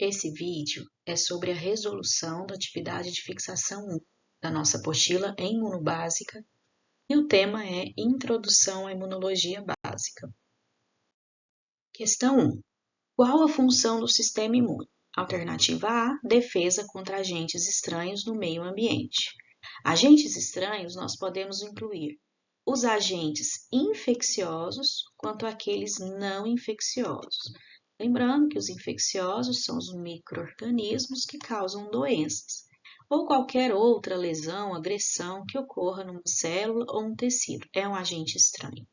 Esse vídeo é sobre a resolução da atividade de fixação 1 da nossa apostila em imunobásica e o tema é Introdução à Imunologia Básica. Questão 1. Qual a função do sistema imune? Alternativa A, defesa contra agentes estranhos no meio ambiente. Agentes estranhos nós podemos incluir os agentes infecciosos quanto aqueles não infecciosos. Lembrando que os infecciosos são os micro-organismos que causam doenças, ou qualquer outra lesão, agressão que ocorra numa célula ou um tecido. É um agente estranho.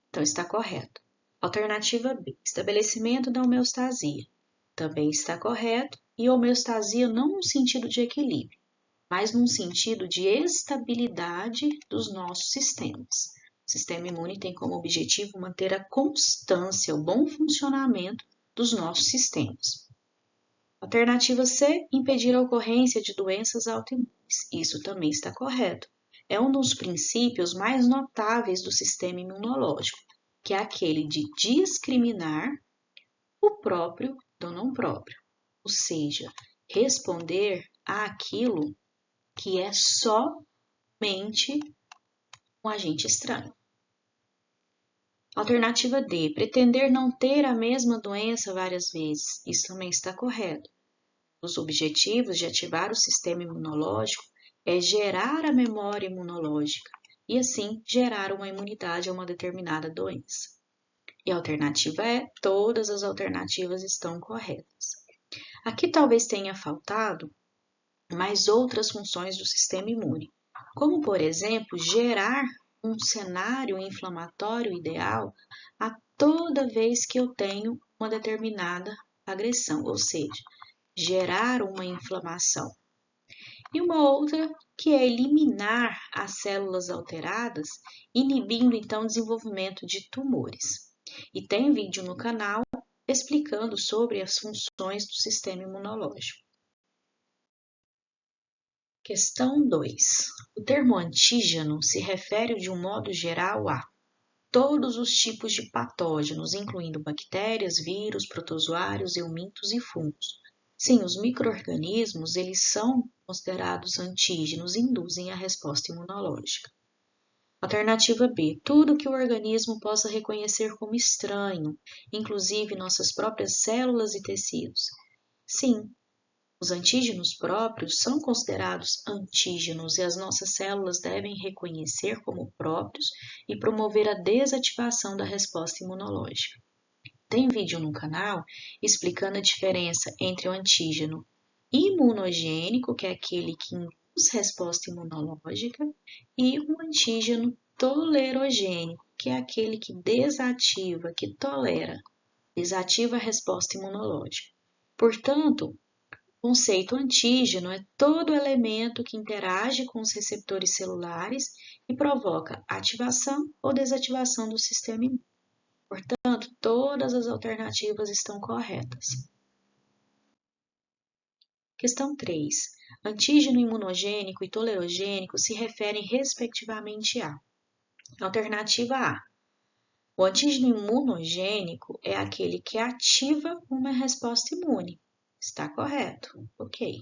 Então, está correto. Alternativa B, estabelecimento da homeostasia. Também está correto, e homeostasia não no sentido de equilíbrio, mas num sentido de estabilidade dos nossos sistemas. O sistema imune tem como objetivo manter a constância, o bom funcionamento dos nossos sistemas. Alternativa C, impedir a ocorrência de doenças autoimunes. Isso também está correto. É um dos princípios mais notáveis do sistema imunológico, que é aquele de discriminar o próprio do não próprio, ou seja, responder àquilo que é somente um agente estranho. Alternativa D, pretender não ter a mesma doença várias vezes. Isso também está correto. Os objetivos de ativar o sistema imunológico é gerar a memória imunológica e, assim, gerar uma imunidade a uma determinada doença. E a alternativa é, todas as alternativas estão corretas. Aqui talvez tenha faltado mais outras funções do sistema imune, como, por exemplo, gerar um cenário inflamatório ideal a toda vez que eu tenho uma determinada agressão, ou seja, gerar uma inflamação. E uma outra que é eliminar as células alteradas, inibindo então o desenvolvimento de tumores. E tem vídeo no canal explicando sobre as funções do sistema imunológico. Questão 2. O termo antígeno se refere de um modo geral a todos os tipos de patógenos, incluindo bactérias, vírus, protozoários, eumintos e fungos. Sim, os micro-organismos, eles são considerados antígenos e induzem a resposta imunológica. Alternativa B. Tudo que o organismo possa reconhecer como estranho, inclusive nossas próprias células e tecidos. Sim, os antígenos próprios são considerados antígenos e as nossas células devem reconhecer como próprios e promover a desativação da resposta imunológica. Tem vídeo no canal explicando a diferença entre o antígeno imunogênico, que é aquele que induz resposta imunológica, e o antígeno tolerogênico, que é aquele que desativa, que tolera, desativa a resposta imunológica. Portanto, o conceito antígeno é todo elemento que interage com os receptores celulares e provoca ativação ou desativação do sistema imune. Portanto, todas as alternativas estão corretas. Questão 3. Antígeno imunogênico e tolerogênico se referem respectivamente a. Alternativa A. O antígeno imunogênico é aquele que ativa uma resposta imune. Está correto? Ok.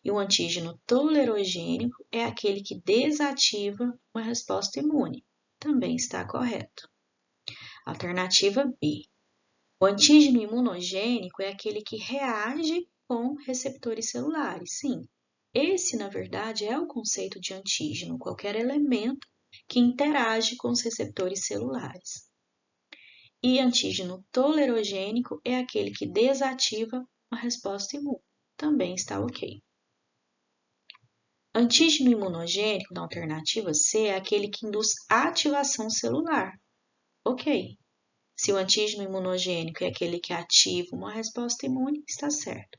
E o antígeno tolerogênico é aquele que desativa uma resposta imune. Também está correto. Alternativa B. O antígeno imunogênico é aquele que reage com receptores celulares. Sim, esse, na verdade, é o conceito de antígeno, qualquer elemento que interage com os receptores celulares. E antígeno tolerogênico é aquele que desativa uma resposta imune. Também está ok. Antígeno imunogênico, na alternativa C, é aquele que induz ativação celular. Ok. Se o antígeno imunogênico é aquele que ativa uma resposta imune, está certo.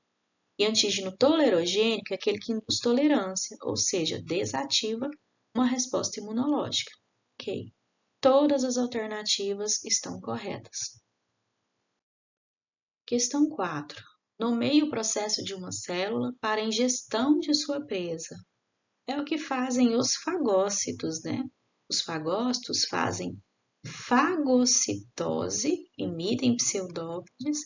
E antígeno tolerogênico é aquele que induz tolerância, ou seja, desativa uma resposta imunológica. Ok. Todas as alternativas estão corretas. Questão 4. Nomeie o processo de uma célula para a ingestão de sua presa. É o que fazem os fagócitos, né? Os fagócitos fazem fagocitose, emitem pseudópodes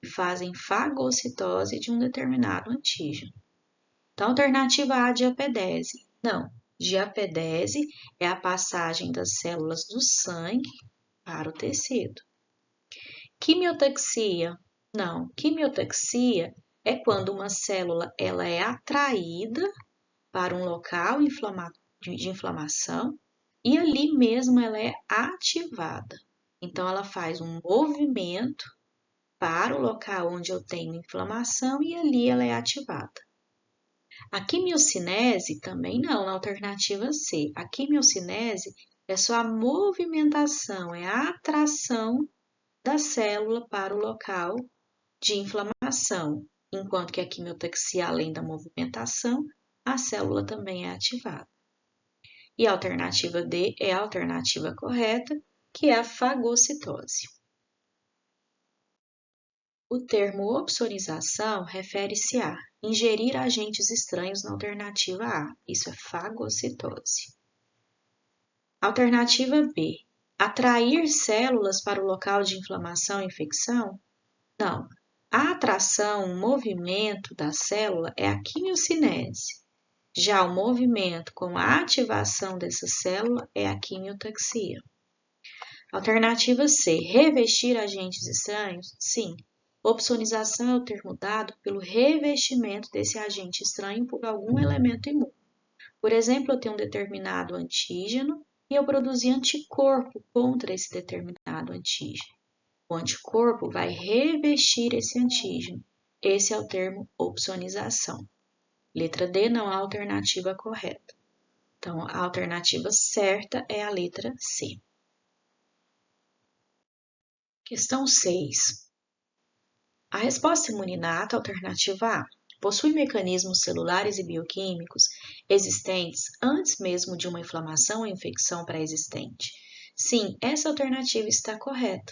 e fazem fagocitose de um determinado antígeno. Então, alternativa A, diapedese. Não, diapedese é a passagem das células do sangue para o tecido. Quimiotaxia. Não, quimiotaxia é quando uma célula ela é atraída para um local de inflamação e ali mesmo ela é ativada. Então, ela faz um movimento para o local onde eu tenho inflamação e ali ela é ativada. A quimiocinese também não, na alternativa C. A quimiocinese é só a movimentação, é a atração da célula para o local de inflamação, enquanto que a quimiotaxia, além da movimentação, a célula também é ativada. E a alternativa D é a alternativa correta, que é a fagocitose. O termo opsonização refere-se a ingerir agentes estranhos na alternativa A, isso é fagocitose. Alternativa B, atrair células para o local de inflamação e infecção? Não. A atração, o movimento da célula é a quimiocinese. Já o movimento com a ativação dessa célula é a quimiotaxia. Alternativa C, revestir agentes estranhos? Sim. Opsonização é o termo dado pelo revestimento desse agente estranho por algum elemento imune. Por exemplo, eu tenho um determinado antígeno e eu produzi anticorpo contra esse determinado antígeno. O anticorpo vai revestir esse antígeno. Esse é o termo opsonização. Letra D não há alternativa correta. Então, a alternativa certa é a letra C. Questão 6. A resposta imunológica alternativa A possui mecanismos celulares e bioquímicos existentes antes mesmo de uma inflamação ou infecção pré-existente. Sim, essa alternativa está correta.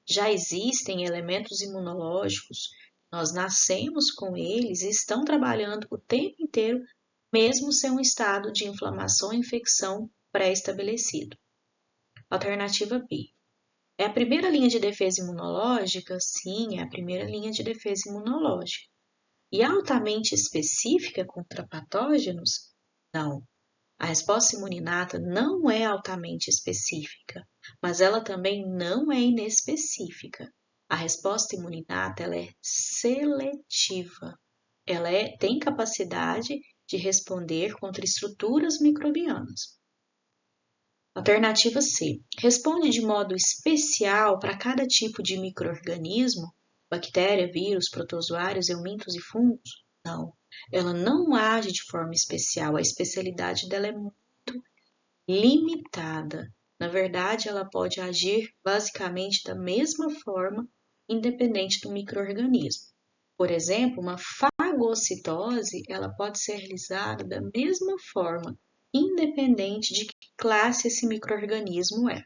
Já existem elementos imunológicos, nós nascemos com eles e estão trabalhando o tempo inteiro, mesmo sem um estado de inflamação ou infecção pré-estabelecido. Alternativa B. É a primeira linha de defesa imunológica? Sim, é a primeira linha de defesa imunológica. E altamente específica contra patógenos? Não. A resposta imuninata não é altamente específica, mas ela também não é inespecífica. A resposta imuninata ela é seletiva. Ela tem capacidade de responder contra estruturas microbianas. Alternativa C. Responde de modo especial para cada tipo de micro-organismo, bactéria, vírus, protozoários, eumintos e fungos? Não. Ela não age de forma especial, a especialidade dela é muito limitada. Na verdade, ela pode agir basicamente da mesma forma, independente do micro-organismo. Por exemplo, uma fagocitose, ela pode ser realizada da mesma forma, independente de que classe esse micro-organismo é.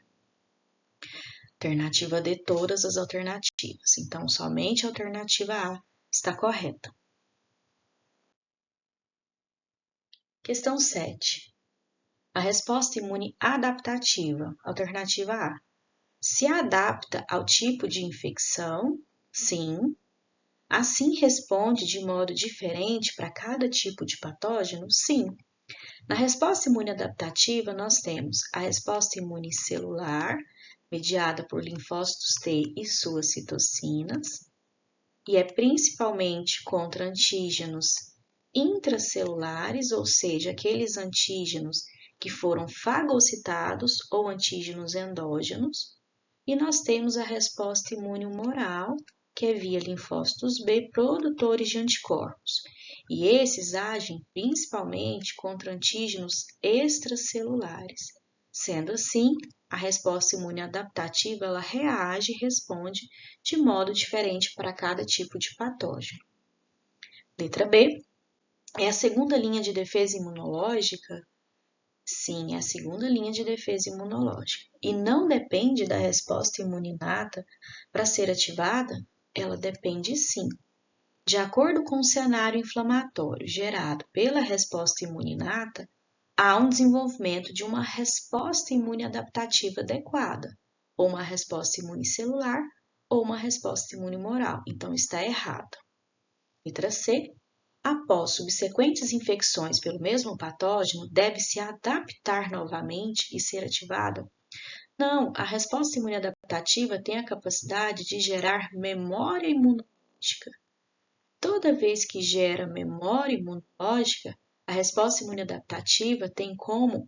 Alternativa D, todas as alternativas. Então, somente a alternativa A está correta. Questão 7. A resposta imune adaptativa, alternativa A, se adapta ao tipo de infecção? Sim. Assim responde de modo diferente para cada tipo de patógeno? Sim. Na resposta imune adaptativa, nós temos a resposta imune celular, mediada por linfócitos T e suas citocinas, e é principalmente contra antígenos intracelulares, ou seja, aqueles antígenos que foram fagocitados ou antígenos endógenos, e nós temos a resposta imune humoral, que é via linfócitos B produtores de anticorpos, e esses agem principalmente contra antígenos extracelulares. Sendo assim, a resposta imune adaptativa ela reage e responde de modo diferente para cada tipo de patógeno. Letra B. É a segunda linha de defesa imunológica? Sim, é a segunda linha de defesa imunológica. E não depende da resposta imuninata para ser ativada? Ela depende sim. De acordo com o cenário inflamatório gerado pela resposta imuninata, há um desenvolvimento de uma resposta imune adaptativa adequada, ou uma resposta imunicelular, ou uma resposta imune humoral. Então, está errado. Letra C. Após subsequentes infecções pelo mesmo patógeno, deve se adaptar novamente e ser ativada? Não, a resposta imune adaptativa tem a capacidade de gerar memória imunológica. Toda vez que gera memória imunológica, a resposta imune adaptativa tem como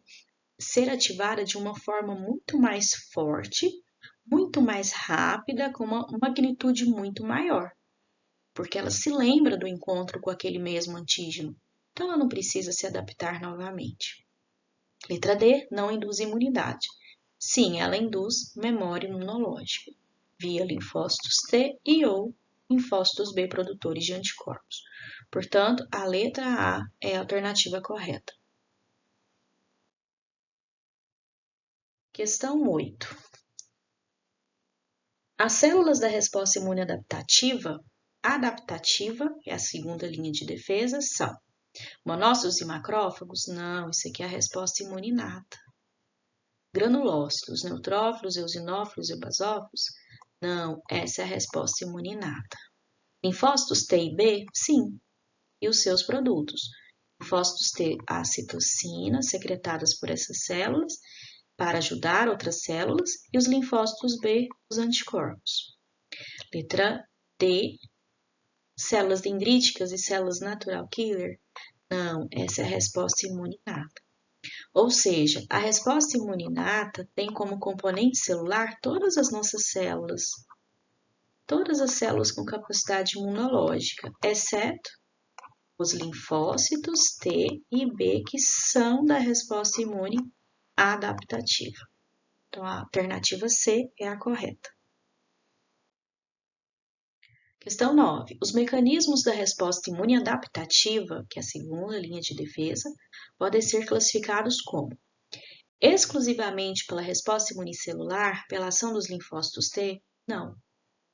ser ativada de uma forma muito mais forte, muito mais rápida, com uma magnitude muito maior, porque ela se lembra do encontro com aquele mesmo antígeno, então ela não precisa se adaptar novamente. Letra D, não induz imunidade. Sim, ela induz memória imunológica, via linfócitos T e ou linfócitos B produtores de anticorpos. Portanto, a letra A é a alternativa correta. Questão 8. As células da resposta imune adaptativa, que é a segunda linha de defesa, são monócitos e macrófagos? Não, isso aqui é a resposta imune inata. Granulócitos, neutrófilos, eosinófilos e basófilos? Não, essa é a resposta imune inata. Linfócitos T e B? Sim, e os seus produtos. Linfócitos T, a citocina, secretadas por essas células para ajudar outras células, e os linfócitos B, os anticorpos. Letra D, células dendríticas e células natural killer? Não, essa é a resposta imune inata. Ou seja, a resposta imune inata tem como componente celular todas as nossas células, todas as células com capacidade imunológica, exceto os linfócitos T e B, que são da resposta imune adaptativa. Então, a alternativa C é a correta. Questão 9. Os mecanismos da resposta imune adaptativa, que é a segunda linha de defesa, podem ser classificados como exclusivamente pela resposta imunicelular, pela ação dos linfócitos T? Não.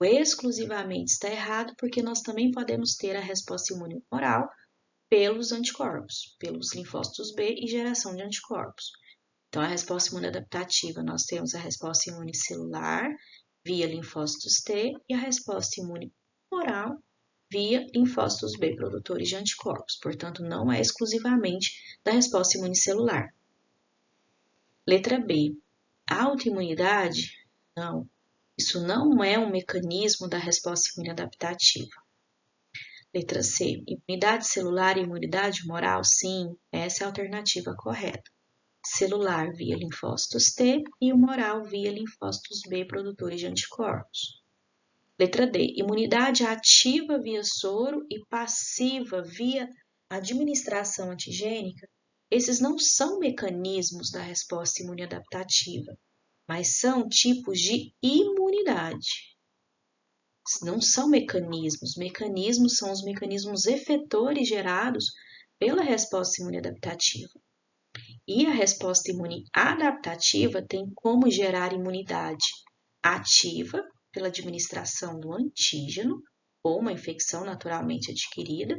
O exclusivamente está errado, porque nós também podemos ter a resposta imune humoral pelos anticorpos, pelos linfócitos B e geração de anticorpos. Então, a resposta imune adaptativa, nós temos a resposta imune celular via linfócitos T e a resposta imune humoral via linfócitos B produtores de anticorpos. Portanto, não é exclusivamente da resposta imune celular. Letra B. A autoimunidade? Não. Isso não é um mecanismo da resposta imune adaptativa. Letra C. Imunidade celular e imunidade humoral? Sim, essa é a alternativa correta. Celular via linfócitos T e humoral via linfócitos B produtores de anticorpos. Letra D. Imunidade ativa via soro e passiva via administração antigênica? Esses não são mecanismos da resposta imune adaptativa, mas são tipos de imunidade. Não são mecanismos. Mecanismos são os mecanismos efetores gerados pela resposta imune adaptativa. E a resposta imune adaptativa tem como gerar imunidade ativa pela administração do antígeno ou uma infecção naturalmente adquirida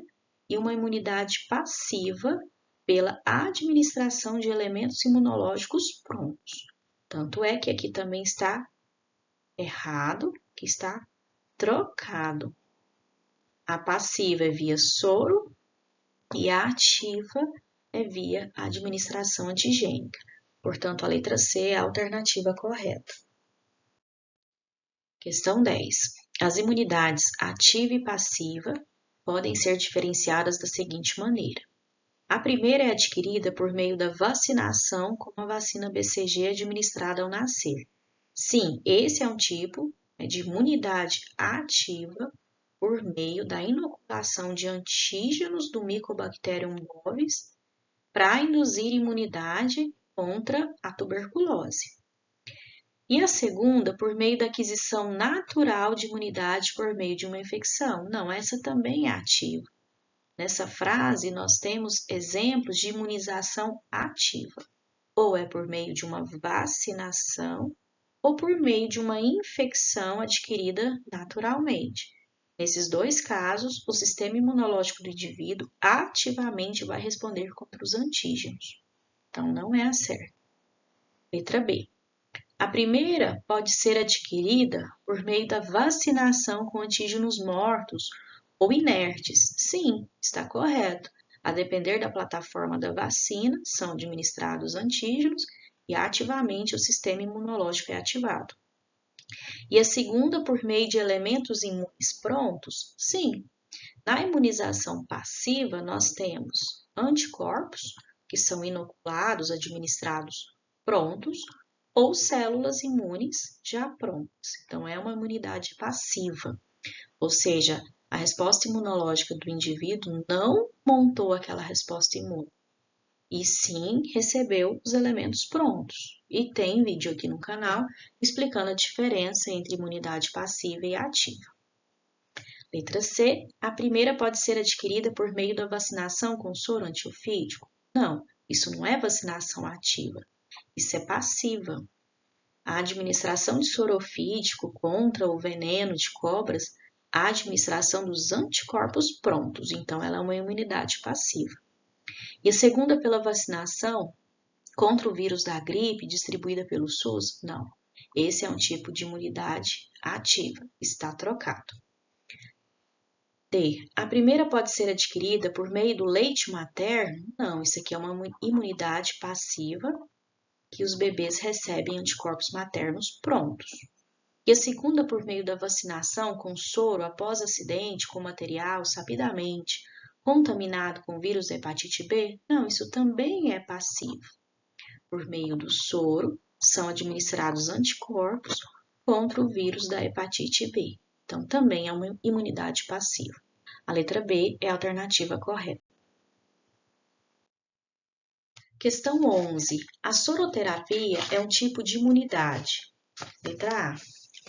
e uma imunidade passiva pela administração de elementos imunológicos prontos. Tanto é que aqui também está errado, que está trocado. A passiva é via soro e a ativa é via administração antigênica. Portanto, a letra C é a alternativa correta. Questão 10. As imunidades ativa e passiva podem ser diferenciadas da seguinte maneira. A primeira é adquirida por meio da vacinação com a vacina BCG administrada ao nascer. Sim, esse é um tipo de imunidade ativa por meio da inoculação de antígenos do Mycobacterium bovis para induzir imunidade contra a tuberculose. E a segunda, por meio da aquisição natural de imunidade por meio de uma infecção. Não, essa também é ativa. Nessa frase, nós temos exemplos de imunização ativa. Ou é por meio de uma vacinação, ou por meio de uma infecção adquirida naturalmente. Nesses dois casos, o sistema imunológico do indivíduo ativamente vai responder contra os antígenos. Então, não é a certa. Letra B. A primeira pode ser adquirida por meio da vacinação com antígenos mortos ou inertes. Sim, está correto. A depender da plataforma da vacina, são administrados antígenos e ativamente o sistema imunológico é ativado. E a segunda por meio de elementos imunes prontos? Sim. Na imunização passiva, nós temos anticorpos, que são inoculados, administrados prontos, ou células imunes já prontas. Então, é uma imunidade passiva, ou seja, a resposta imunológica do indivíduo não montou aquela resposta imune, e sim recebeu os elementos prontos. E tem vídeo aqui no canal explicando a diferença entre imunidade passiva e ativa. Letra C. A primeira pode ser adquirida por meio da vacinação com soro antiofídico? Não, isso não é vacinação ativa, isso é passiva. A administração de soro ofídico contra o veneno de cobras, a administração dos anticorpos prontos, então ela é uma imunidade passiva. E a segunda pela vacinação contra o vírus da gripe distribuída pelo SUS? Não, esse é um tipo de imunidade ativa, está trocado. D. A primeira pode ser adquirida por meio do leite materno? Não, isso aqui é uma imunidade passiva que os bebês recebem anticorpos maternos prontos. E a segunda por meio da vacinação com soro após acidente com material sabidamente contaminado com vírus da hepatite B? Não, isso também é passivo. Por meio do soro são administrados anticorpos contra o vírus da hepatite B. Então, também é uma imunidade passiva. A letra B é a alternativa correta. Questão 11. A soroterapia é um tipo de imunidade. Letra A.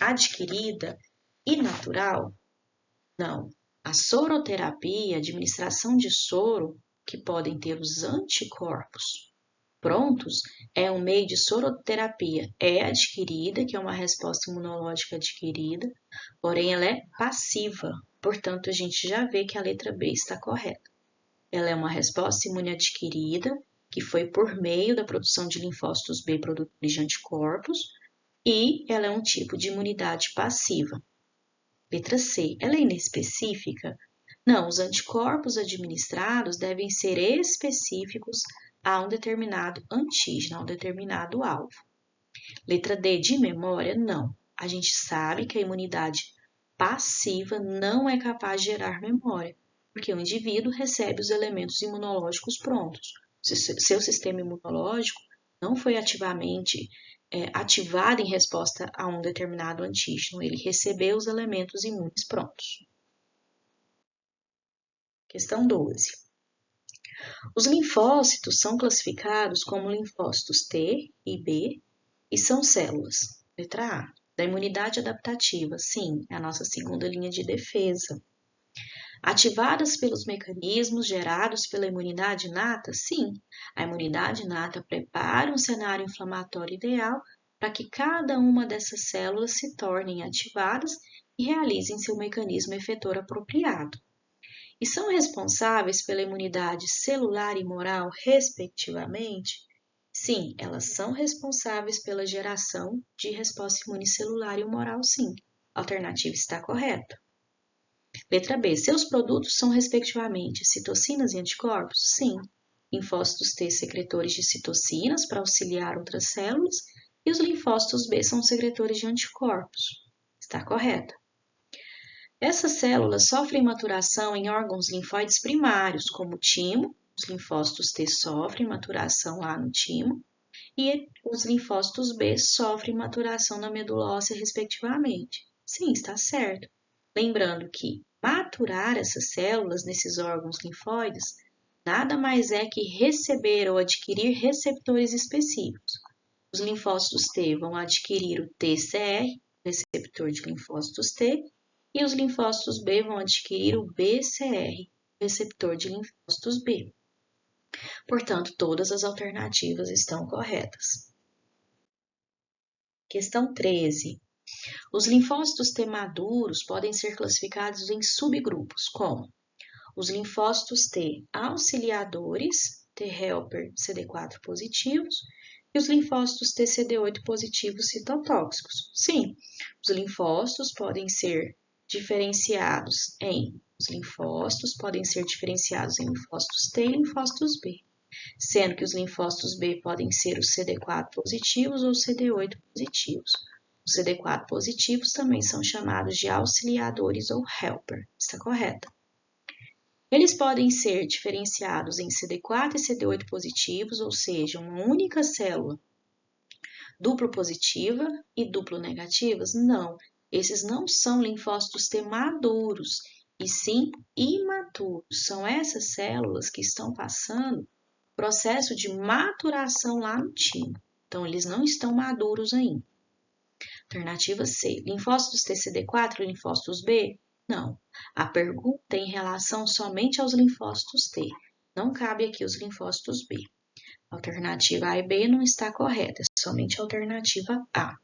Adquirida e natural? Não. A soroterapia, administração de soro, que podem ter os anticorpos prontos, é um meio de soroterapia. É adquirida, que é uma resposta imunológica adquirida, porém ela é passiva. Portanto, a gente já vê que a letra B está correta. Ela é uma resposta imune adquirida, que foi por meio da produção de linfócitos B produtores de anticorpos, e ela é um tipo de imunidade passiva. Letra C. Ela é inespecífica? Não, os anticorpos administrados devem ser específicos a um determinado antígeno, a um determinado alvo. Letra D. De memória? Não. A gente sabe que a imunidade passiva não é capaz de gerar memória, porque o indivíduo recebe os elementos imunológicos prontos. Seu sistema imunológico não foi ativamente ativado em resposta a um determinado antígeno, ele recebeu os elementos imunes prontos. Questão 12. Os linfócitos são classificados como linfócitos T e B e são células. Letra A. Da imunidade adaptativa, sim, é a nossa segunda linha de defesa. Ativadas pelos mecanismos gerados pela imunidade inata? Sim, a imunidade inata prepara um cenário inflamatório ideal para que cada uma dessas células se tornem ativadas e realizem seu mecanismo efetor apropriado. E são responsáveis pela imunidade celular e moral, respectivamente? Sim, elas são responsáveis pela geração de resposta imune celular e moral, sim. A alternativa está correta. Letra B. Seus produtos são, respectivamente, citocinas e anticorpos? Sim. Linfócitos T secretores de citocinas para auxiliar outras células e os linfócitos B são secretores de anticorpos. Está correta. Essas células sofrem maturação em órgãos linfóides primários, como o timo. Os linfócitos T sofrem maturação lá no timo e os linfócitos B sofrem maturação na medula óssea, respectivamente. Sim, está certo. Lembrando que maturar essas células nesses órgãos linfóides nada mais é que receber ou adquirir receptores específicos. Os linfócitos T vão adquirir o TCR, receptor de linfócitos T, e os linfócitos B vão adquirir o BCR, receptor de linfócitos B. Portanto, todas as alternativas estão corretas. Questão 13. Os linfócitos T maduros podem ser classificados em subgrupos, como os linfócitos T auxiliadores, T helper CD4 positivos, E os linfócitos TCD8 positivos citotóxicos? Sim, os linfócitos podem ser diferenciados em linfócitos T e linfócitos B, sendo que os linfócitos B podem ser os CD4 positivos ou CD8 positivos. Os CD4 positivos também são chamados de auxiliadores ou helper. Está correto? Eles podem ser diferenciados em CD4 e CD8 positivos, ou seja, uma única célula duplo positiva e duplo negativas? Não, esses não são linfócitos T maduros, e sim imaturos. São essas células que estão passando processo de maturação lá no timo. Então, eles não estão maduros ainda. Alternativa C. Linfócitos TCD4 e linfócitos B? Não. A pergunta é em relação somente aos linfócitos T. Não cabe aqui os linfócitos B. A alternativa A e B não está correta, é somente a alternativa A.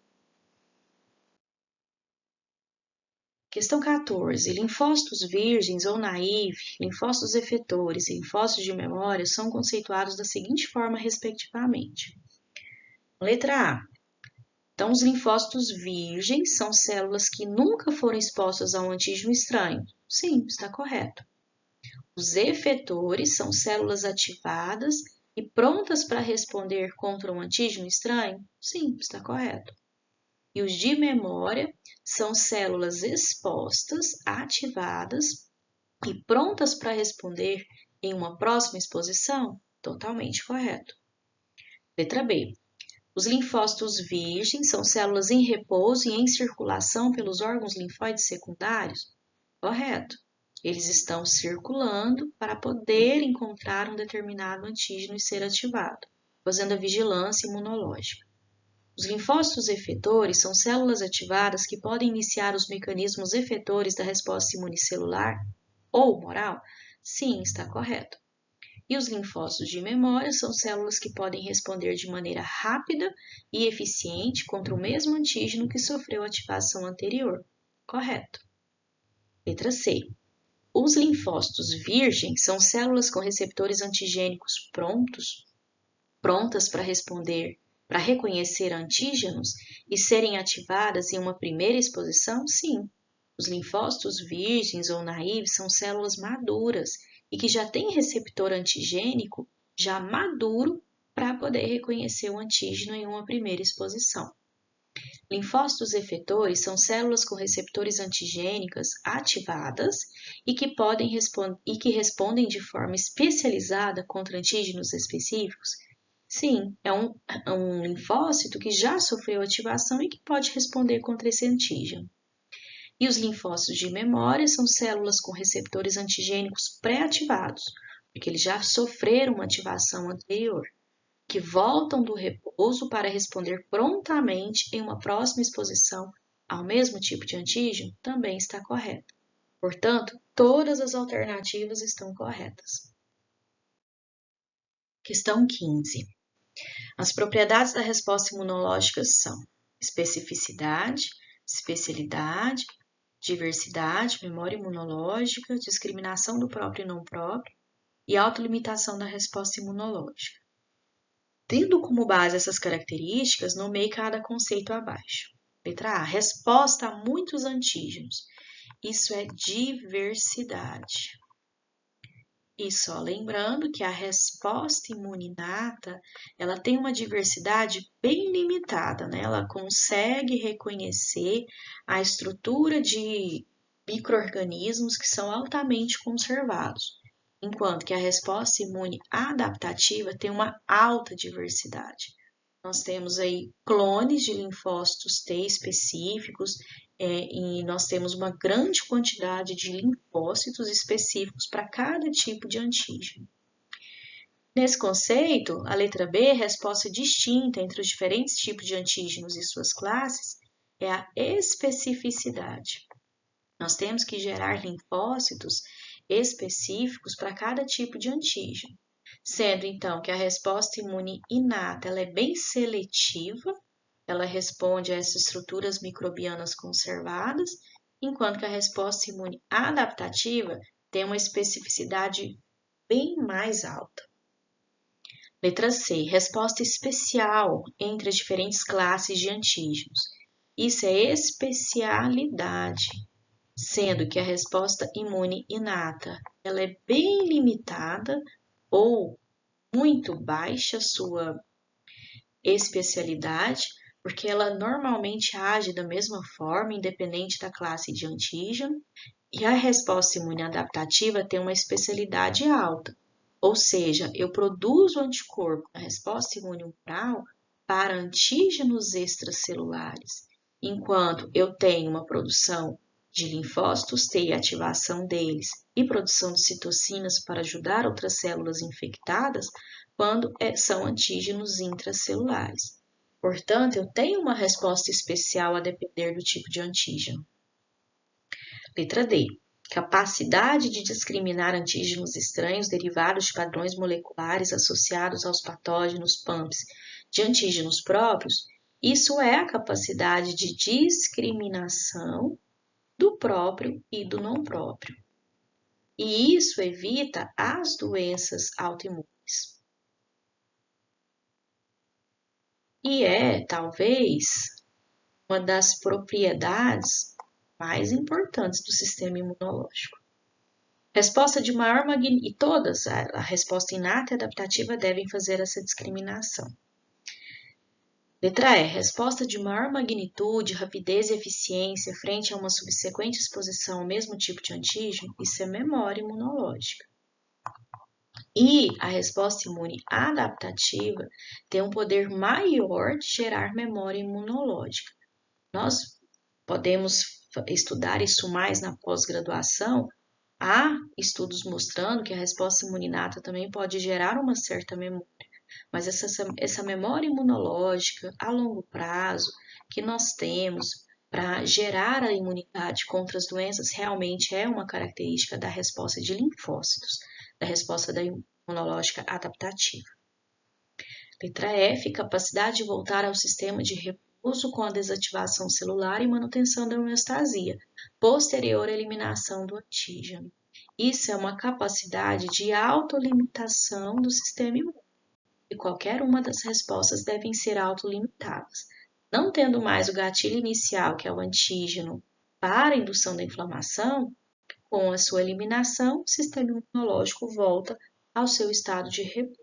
Questão 14. Linfócitos virgens ou naive, linfócitos efetores e linfócitos de memória são conceituados da seguinte forma, respectivamente. Letra A. Então, os linfócitos virgens são células que nunca foram expostas a um antígeno estranho. Sim, está correto. Os efetores são células ativadas e prontas para responder contra um antígeno estranho? Sim, está correto. E os de memória são células expostas, ativadas e prontas para responder em uma próxima exposição? Totalmente correto. Letra B. Os linfócitos virgens são células em repouso e em circulação pelos órgãos linfóides secundários? Correto. Eles estão circulando para poder encontrar um determinado antígeno e ser ativado, fazendo a vigilância imunológica. Os linfócitos efetores são células ativadas que podem iniciar os mecanismos efetores da resposta imunicelular ou humoral? Sim, está correto. E os linfócitos de memória são células que podem responder de maneira rápida e eficiente contra o mesmo antígeno que sofreu ativação anterior. Correto. Letra C. Os linfócitos virgens são células com receptores antigênicos prontas para reconhecer antígenos e serem ativadas em uma primeira exposição? Sim. Os linfócitos virgens ou naíves são células maduras e que já têm receptor antigênico já maduro para poder reconhecer o antígeno em uma primeira exposição. Linfócitos efetores são células com receptores antigênicas ativadas e que respondem de forma especializada contra antígenos específicos? Sim, é um linfócito que já sofreu ativação e que pode responder contra esse antígeno. E os linfócitos de memória são células com receptores antigênicos pré-ativados, porque eles já sofreram uma ativação anterior, que voltam do repouso para responder prontamente em uma próxima exposição ao mesmo tipo de antígeno? Também está correto. Portanto, todas as alternativas estão corretas. Questão 15. As propriedades da resposta imunológica são especificidade, especialidade, diversidade, memória imunológica, discriminação do próprio e não próprio e autolimitação da resposta imunológica. Tendo como base essas características, nomeie cada conceito abaixo. Letra A. Resposta a muitos antígenos. Isso é diversidade. E só lembrando que a resposta imune inata, ela tem uma diversidade bem limitada, né? Ela consegue reconhecer a estrutura de micro-organismos que são altamente conservados, enquanto que a resposta imune adaptativa tem uma alta diversidade. Nós temos aí clones de linfócitos T específicos, e nós temos uma grande quantidade de linfócitos específicos para cada tipo de antígeno. Nesse conceito, a letra B, resposta distinta entre os diferentes tipos de antígenos e suas classes, é a especificidade. Nós temos que gerar linfócitos específicos para cada tipo de antígeno, sendo então que a resposta imune inata ela é bem seletiva, ela responde a essas estruturas microbianas conservadas, enquanto que a resposta imune adaptativa tem uma especificidade bem mais alta. Letra C. Resposta especial entre as diferentes classes de antígenos. Isso é especialidade, sendo que a resposta imune inata ela é bem limitada ou muito baixa sua especialidade, porque ela normalmente age da mesma forma, independente da classe de antígeno, e a resposta imune adaptativa tem uma especialidade alta, ou seja, eu produzo anticorpo na resposta imune humoral para antígenos extracelulares, enquanto eu tenho uma produção de linfócitos T e ativação deles e produção de citocinas para ajudar outras células infectadas quando são antígenos intracelulares. Portanto, eu tenho uma resposta especial a depender do tipo de antígeno. Letra D. Capacidade de discriminar antígenos estranhos derivados de padrões moleculares associados aos patógenos PAMPs de antígenos próprios. Isso é a capacidade de discriminação do próprio e do não próprio. E isso evita as doenças autoimunes. E é, talvez, uma das propriedades mais importantes do sistema imunológico. Resposta de maior magnitude, e todas, a resposta inata e adaptativa devem fazer essa discriminação. Letra E. Resposta de maior magnitude, rapidez e eficiência frente a uma subsequente exposição ao mesmo tipo de antígeno, isso é memória imunológica. E a resposta imune adaptativa tem um poder maior de gerar memória imunológica. Nós podemos estudar isso mais na pós-graduação. Há estudos mostrando que a resposta imunidata também pode gerar uma certa memória, mas essa memória imunológica a longo prazo que nós temos para gerar a imunidade contra as doenças realmente é uma característica da resposta de linfócitos, da resposta da imunológica adaptativa. Letra F. Capacidade de voltar ao sistema de repouso com a desativação celular e manutenção da homeostasia, posterior à eliminação do antígeno. Isso é uma capacidade de autolimitação do sistema imune, e qualquer uma das respostas devem ser autolimitadas. Não tendo mais o gatilho inicial, que é o antígeno, para a indução da inflamação, com a sua eliminação, o sistema imunológico volta ao seu estado de repouso.